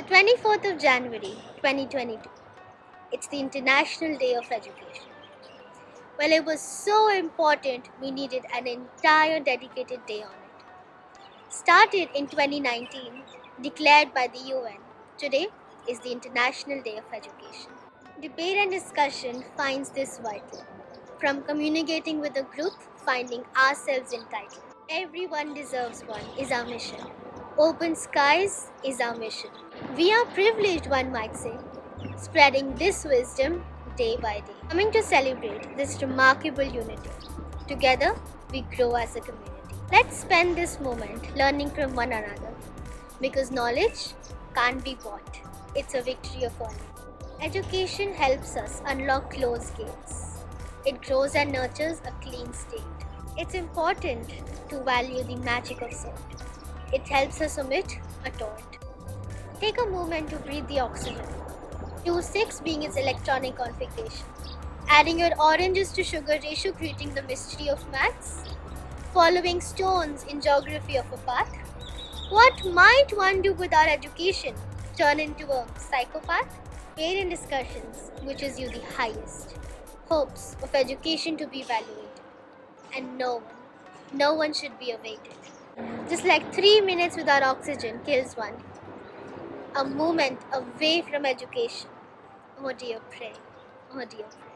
24th of January 2022. It's the International Day of Education. Well, it was so important we needed an entire dedicated day on it. Started in 2019, declared by the UN, today is the International Day of Education. Debate and discussion finds this vital. From communicating with a group, finding ourselves entitled. Everyone deserves one is our mission. Open skies is our mission. We are privileged, one might say, spreading this wisdom day by day. Coming to celebrate this remarkable unity. Together, we grow as a community. Let's spend this moment learning from one another, because knowledge can't be bought. It's a victory of all. Education helps us unlock closed gates. It grows and nurtures a clean state. It's important to value the magic of sound. It helps us omit a taunt. Take a moment to breathe the oxygen. 2,6 being its electronic configuration. Adding your oranges to sugar ratio, creating the mystery of maths. Following stones in geography of a path. What might one do with our education? Turn into a psychopath? Paid in discussions, which is you the highest. Hopes of education to be evaluated. And no one should be awaited. Just like 3 minutes without oxygen kills one. A moment away from education. Oh dear, pray. Oh dear, pray.